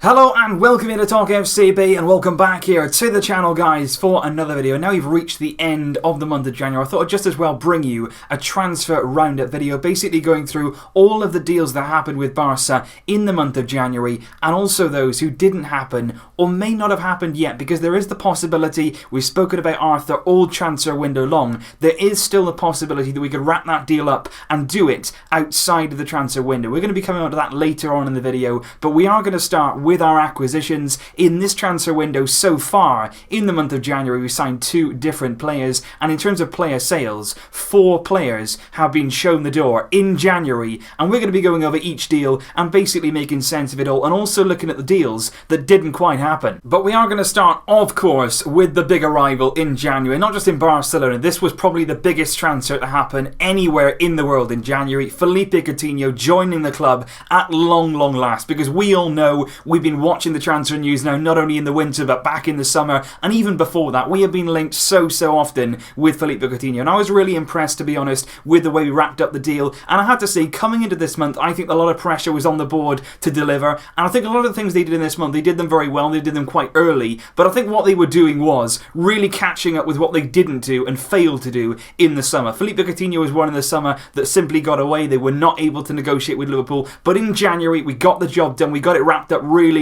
Hello and welcome here to Talk FCB and welcome back here to the channel, guys, for another video. Now we've reached the end of the month of January. I thought I'd just as well bring you a transfer roundup video, basically going through all of the deals that happened with Barca in the month of January and also those who didn't happen or may not have happened yet, because there is the possibility, we've spoken about Arthur all transfer window long, there is still the possibility that we could wrap that deal up and do it outside of the transfer window. We're going to be coming on to that later on in the video, but we are going to start with our acquisitions in this transfer window. So far in the month of January we signed 2 different players, and in terms of player sales, 4 players have been shown the door in January, and we're going to be going over each deal and basically making sense of it all and also looking at the deals that didn't quite happen. But we are going to start, of course, with the big arrival in January, not just in Barcelona. This was probably the biggest transfer to happen anywhere in the world in January. Felipe Coutinho joining the club at long last, because we all know we've been watching the transfer news now, not only in the winter but back in the summer, and even before that we have been linked so often with Felipe Coutinho, and I was really impressed, to be honest, with the way we wrapped up the deal. And I have to say, coming into this month, I think a lot of pressure was on the board to deliver, and I think a lot of the things they did in this month, they did them very well, they did them quite early, but I think what they were doing was really catching up with what they didn't do and failed to do in the summer. Felipe Coutinho was one in the summer that simply got away. They were not able to negotiate with Liverpool, but in January we got the job done. We got it wrapped up really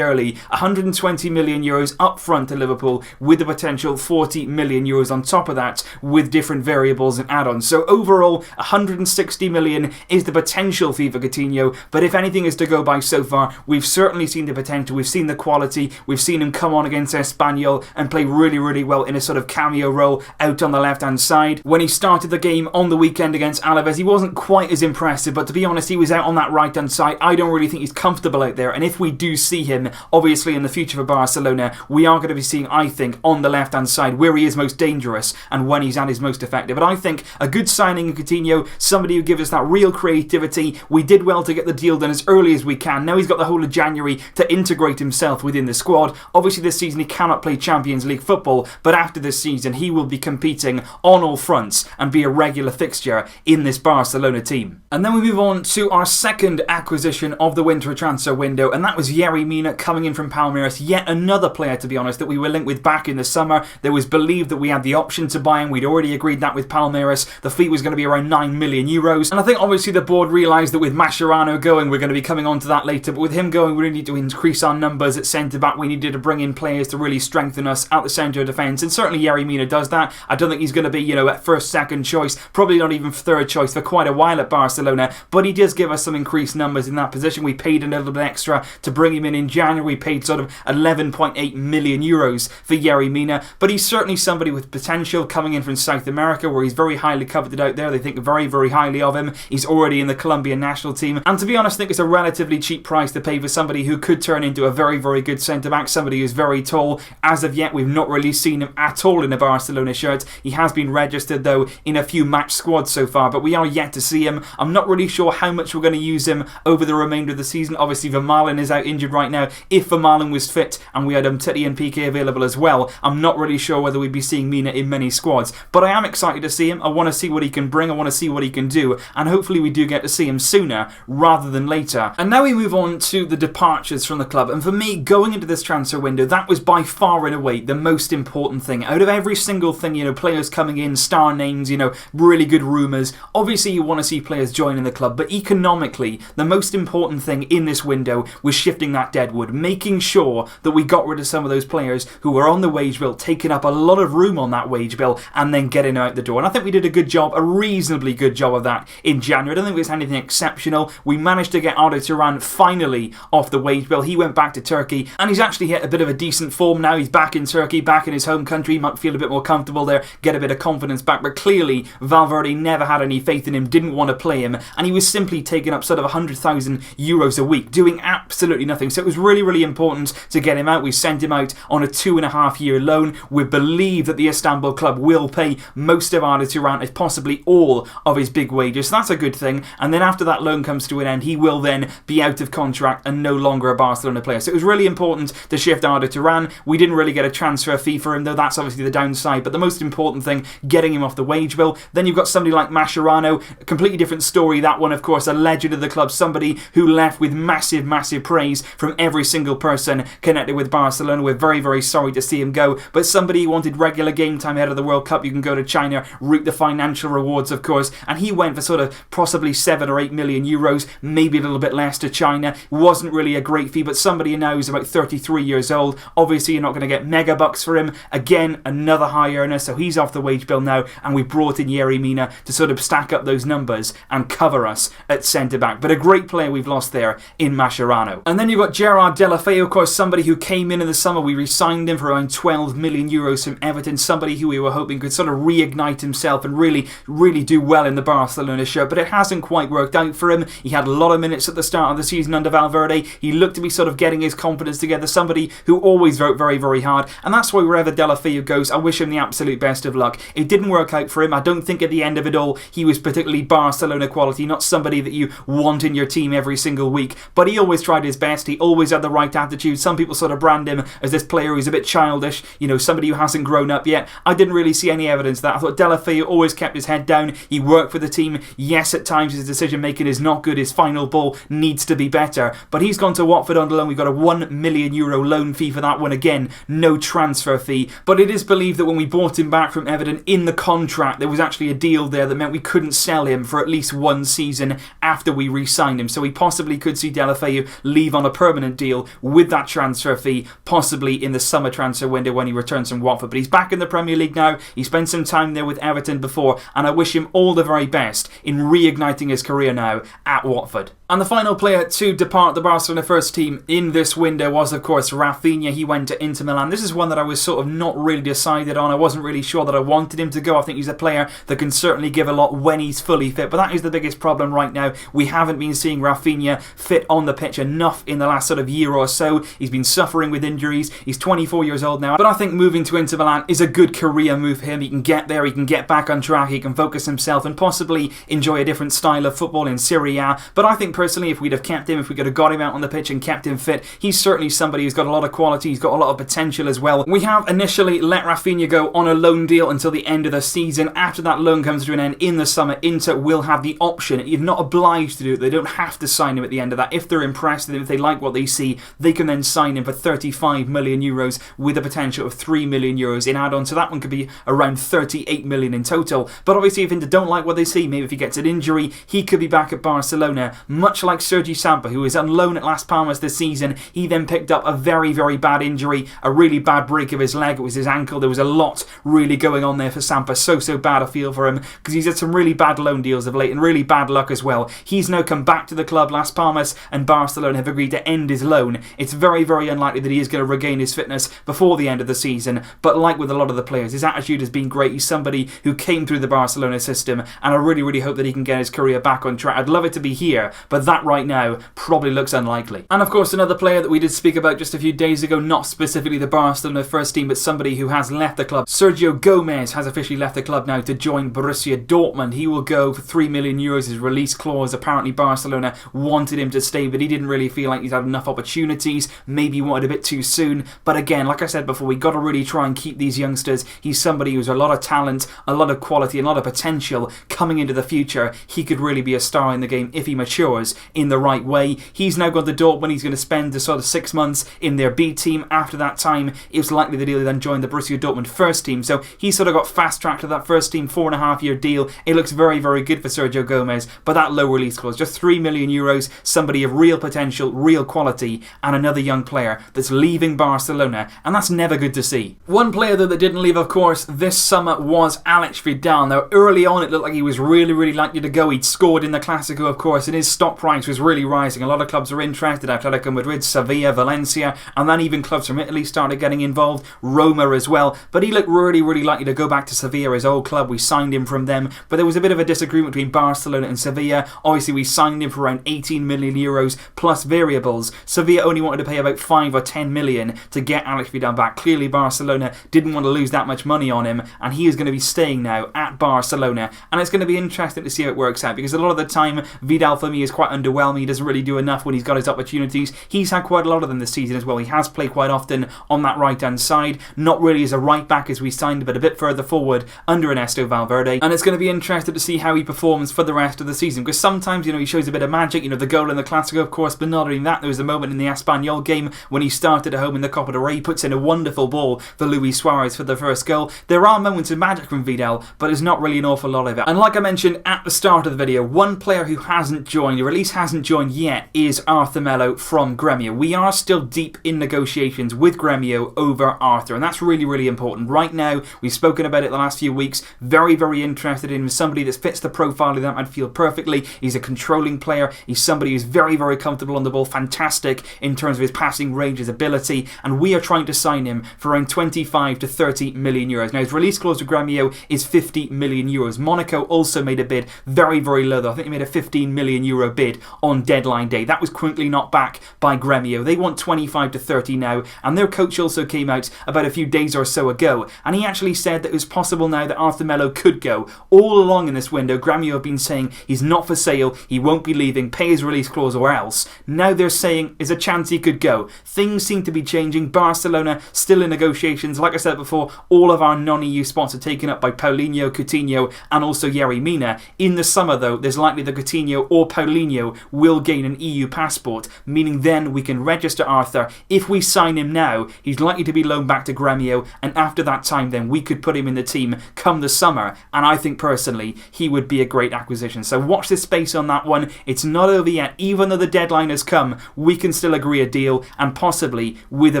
early. 120 million euros up front to Liverpool, with the potential 40 million euros on top of that with different variables and add-ons. So overall 160 million is the potential fee for Coutinho, but if anything is to go by so far, we've certainly seen the potential, we've seen the quality, we've seen him come on against Espanyol and play really well in a sort of cameo role out on the left hand side. When he started the game on the weekend against Alaves, he wasn't quite as impressive, but to be honest, he was out on that right hand side. I don't really think he's comfortable out there, and if we do see him, obviously in the future for Barcelona, we are going to be seeing, I think, on the left hand side where he is most dangerous and when he's at his most effective. But I think a good signing in Coutinho, somebody who gives us that real creativity. We did well to get the deal done as early as we can. Now he's got the whole of January to integrate himself within the squad. Obviously this season he cannot play Champions League football, but after this season he will be competing on all fronts and be a regular fixture in this Barcelona team. And then we move on to our second acquisition of the winter transfer window, and that was Mina coming in from Palmeiras. Yet another player, to be honest, that we were linked with back in the summer. There was believed that we had the option to buy him. We'd already agreed that with Palmeiras. The fee was going to be around 9 million euros, and I think obviously the board realised that with Mascherano going, we're going to be coming on to that later, but with him going we really need to increase our numbers at centre back. We needed to bring in players to really strengthen us at the centre of defence, and certainly Mina does that. I don't think he's going to be, at first, second choice, probably not even third choice for quite a while at Barcelona, but he does give us some increased numbers in that position. We paid a little bit extra to bring him in January. We paid sort of 11.8 million euros for Mina, but he's certainly somebody with potential coming in from South America, where he's very highly coveted out there. They think very highly of him. He's already in the Colombian national team, and to be honest, I think it's a relatively cheap price to pay for somebody who could turn into a very good centre-back, somebody who's very tall. As of yet, we've not really seen him at all in a Barcelona shirt. He has been registered, though, in a few match squads so far, but we are yet to see him. I'm not really sure how much we're going to use him over the remainder of the season. Obviously, Vermaelen is out injured right now. If Vermaelen was fit and we had Teddy and PK available as well, I'm not really sure whether we'd be seeing Mina in many squads, but I am excited to see him. I want to see what he can bring, I want to see what he can do, and hopefully we do get to see him sooner rather than later. And now we move on to the departures from the club, and for me, going into this transfer window, that was by far and away the most important thing. Out of every single thing, players coming in, star names, really good rumours, obviously you want to see players joining the club, but economically, the most important thing in this window was shifting that deadwood, making sure that we got rid of some of those players who were on the wage bill, taking up a lot of room on that wage bill, and then getting out the door. And I think we did a good job, a reasonably good job of that in January. I don't think it was anything exceptional. We managed to get Arda Turan finally off the wage bill. He went back to Turkey, and he's actually hit a bit of a decent form now. He's back in Turkey, back in his home country. He might feel a bit more comfortable there, get a bit of confidence back, but clearly Valverde never had any faith in him, didn't want to play him, and he was simply taking up sort of 100,000 euros a week, doing absolutely nothing. So it was really important to get him out. We sent him out on a 2.5-year loan. We believe that the Istanbul club will pay most of Arda Turan, if possibly all of his big wages. So that's a good thing. And then after that loan comes to an end, he will then be out of contract and no longer a Barcelona player. So it was really important to shift Arda Turan. We didn't really get a transfer fee for him, though. That's obviously the downside. But the most important thing, getting him off the wage bill. Then you've got somebody like Mascherano, a completely different story. That one, of course, a legend of the club, somebody who left with massive praise from every single person connected with Barcelona. We're very, very sorry to see him go, but somebody who wanted regular game time ahead of the World Cup, you can go to China, reap the financial rewards, of course, and he went for sort of possibly 7 or 8 million euros, maybe a little bit less to China. Wasn't really a great fee, but somebody now who's about 33 years old. Obviously, you're not going to get mega bucks for him. Again, another high earner, so he's off the wage bill now, and we brought in Mina to sort of stack up those numbers and cover us at centre-back. But a great player we've lost there in Mascherano. And then you've got Gerard Deulofeu, of course, somebody who came in the summer. We re-signed him for around 12 million euros from Everton, somebody who we were hoping could sort of reignite himself and really do well in the Barcelona shirt, but it hasn't quite worked out for him. He had a lot of minutes at the start of the season under Valverde. He looked to be sort of getting his confidence together, somebody who always wrote very, very hard, and that's why wherever Deulofeu goes, I wish him the absolute best of luck. It didn't work out for him. I don't think at the end of it all he was particularly Barcelona quality, not somebody that you want in your team every single week, but he always tried his best. He always had the right attitude. Some people sort of brand him as this player who's a bit childish, somebody who hasn't grown up yet. I didn't really see any evidence of that. I thought Deulofeu always kept his head down. He worked for the team. Yes, at times his decision making is not good. His final ball needs to be better, but he's gone to Watford on loan. We've got a €1 million loan fee for that one. Again, no transfer fee, but it is believed that when we bought him back from Everton, in the contract there was actually a deal there that meant we couldn't sell him for at least one season after we re-signed him, so we possibly could see Deulofeu leave on a permanent deal with that transfer fee, possibly in the summer transfer window when he returns from Watford. But he's back in the Premier League now. He spent some time there with Everton before, and I wish him all the very best in reigniting his career now at Watford. And the final player to depart the Barcelona first team in this window was, of course, Rafinha. He went to Inter Milan. This is one that I was sort of not really decided on. I wasn't really sure that I wanted him to go. I think he's a player that can certainly give a lot when he's fully fit, but that is the biggest problem right now. We haven't been seeing Rafinha fit on the pitch enough in the last sort of year or so. He's been suffering with injuries. He's 24 years old now, but I think moving to Inter Milan is a good career move for him. He can get there, he can get back on track, he can focus himself and possibly enjoy a different style of football in Serie A. But I think personally, if we'd have kept him, if we could have got him out on the pitch and kept him fit, he's certainly somebody who's got a lot of quality, he's got a lot of potential as well. We have initially let Rafinha go on a loan deal until the end of the season. After that loan comes to an end in the summer, Inter will have the option, you're not obliged to do it, they don't have to sign him at the end of that. If they're impressed with him, if they like what they see, they can then sign him for 35 million euros with a potential of 3 million euros in add-on, so that one could be around 38 million in total. But obviously if Inter don't like what they see, maybe if he gets an injury, he could be back at Barcelona, much like Sergi Samper, who was on loan at Las Palmas this season. He then picked up a very, very bad injury, a really bad break of his leg. It was his ankle. There was a lot really going on there for Samper. So bad I feel for him, because he's had some really bad loan deals of late and really bad luck as well. He's now come back to the club. Las Palmas and Barcelona have agreed to end his loan. It's very, very unlikely that he is going to regain his fitness before the end of the season, but like with a lot of the players, his attitude has been great. He's somebody who came through the Barcelona system, and I really, really hope that he can get his career back on track. I'd love it to be here, but that right now probably looks unlikely. And of course, another player that we did speak about just a few days ago, not specifically the Barcelona first team, but somebody who has left the club. Sergio Gomez has officially left the club now to join Borussia Dortmund. He will go for 3 million euros, his release clause. Apparently Barcelona wanted him to stay, but he didn't really feel like he's had enough opportunities. Maybe he wanted a bit too soon, but again, like I said before, we got to really try and keep these youngsters. He's somebody who's a lot of talent, a lot of quality, and a lot of potential coming into the future. He could really be a star in the game if he matures in the right way. He's now gone to Dortmund. He's going to spend the sort of 6 months in their B team. After that time, it was likely that he'll then join the Borussia Dortmund first team. So he sort of got fast tracked to that first team, 4.5 year deal. It looks very, very good for Sergio Gomez, but that low release clause, just 3 million euros, somebody of real potential, real quality, and another young player that's leaving Barcelona, and that's never good to see. One player though that didn't leave, of course, this summer was Alex Vidal. Now early on it looked like he was really, really likely to go. He'd scored in the Clásico, of course, and his stock price was really rising. A lot of clubs were interested, Atletico Madrid, Sevilla, Valencia, and then even clubs from Italy started getting involved, Roma as well. But he looked really, really likely to go back to Sevilla, his old club. We signed him from them, but there was a bit of a disagreement between Barcelona and Sevilla. Obviously we signed him for around 18 million euros plus variables. Sevilla only wanted to pay about 5 or 10 million to get Alex Vidal back. Clearly Barcelona didn't want to lose that much money on him, and he is going to be staying now at Barcelona, and it's going to be interesting to see how it works out, because a lot of the time Vidal for me is quite underwhelming. He doesn't really do enough when he's got his opportunities. He's had quite a lot of them this season as well. He has played quite often on that right hand side, not really as a right back as we signed, but a bit further forward under Ernesto Valverde, and it's going to be interesting to see how he performs for the rest of the season, because sometimes, he shows a bit of magic, the goal in the Clásico, of course, but not only that, that. There was a moment in the Espanyol game when he started at home in the Copa del Rey, puts in a wonderful ball for Luis Suarez for the first goal. There are moments of magic from Vidal, but there's not really an awful lot of it. And like I mentioned at the start of the video, one player who hasn't joined, or at least hasn't joined yet, is Arthur Melo from Gremio. We are still deep in negotiations with Gremio over Arthur, and that's really, really important. Right now, we've spoken about it the last few weeks, very, very interested in somebody that fits the profile of that midfield perfectly. He's a controlling player. He's somebody who's very, very comfortable on the ball, fantastic in terms of his passing range, his ability, and we are trying to sign him for around 25 to 30 million euros. Now, his release clause with Gremio is 50 million euros. Monaco also made a bid very, very low, though. I think they made a 15 million euro bid on deadline day. That was quickly knocked back by Gremio. They want 25 to 30 now, and their coach also came out about a few days or so ago, and he actually said that it was possible now that Arthur Melo could go. All along in this window, Gremio have been saying he's not for sale, he won't be leaving, pay his release clause or else. Now they're saying there's a chance he could go. Things seem to be changing. Barcelona still in negotiations. Like I said before, all of our non-EU spots are taken up by Paulinho, Coutinho and also Mina. In the summer though, there's likely that Coutinho or Paulinho will gain an EU passport, meaning then we can register Arthur. If we sign him now, he's likely to be loaned back to Gremio, and after that time then we could put him in the team come the summer, and I think personally he would be a great acquisition. So watch this space on that one. It's not over yet. Even though the deadline has come, we can still agree a deal, and possibly with a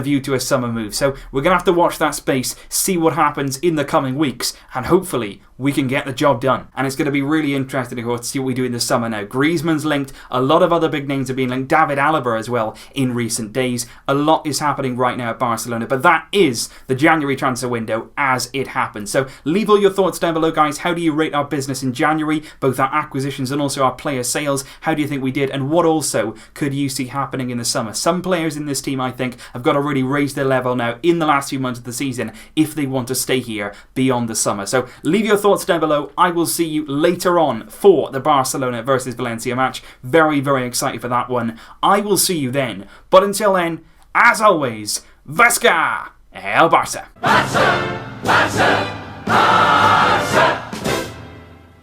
view to a summer move. So we're going to have to watch that space, see what happens in the coming weeks, and hopefully we can get the job done. And it's going to be really interesting, of course, to see what we do in the summer now. Griezmann's linked. A lot of other big names have been linked. David Alaba as well in recent days. A lot is happening right now at Barcelona, but that is the January transfer window as it happens. So leave all your thoughts down below, guys. How do you rate our business in January, both our acquisitions and also our player sales? How do you think we did, and what also could you see happening in the summer? Some players in this team, I think, have got to really raise their level now in the last few months of the season if they want to stay here beyond the summer. So leave your thoughts down below. I will see you later on for the Barcelona versus Valencia match. Very, very excited for that one. I will see you then. But until then, as always, Vasca el Barça. Barça, Barça, Barça.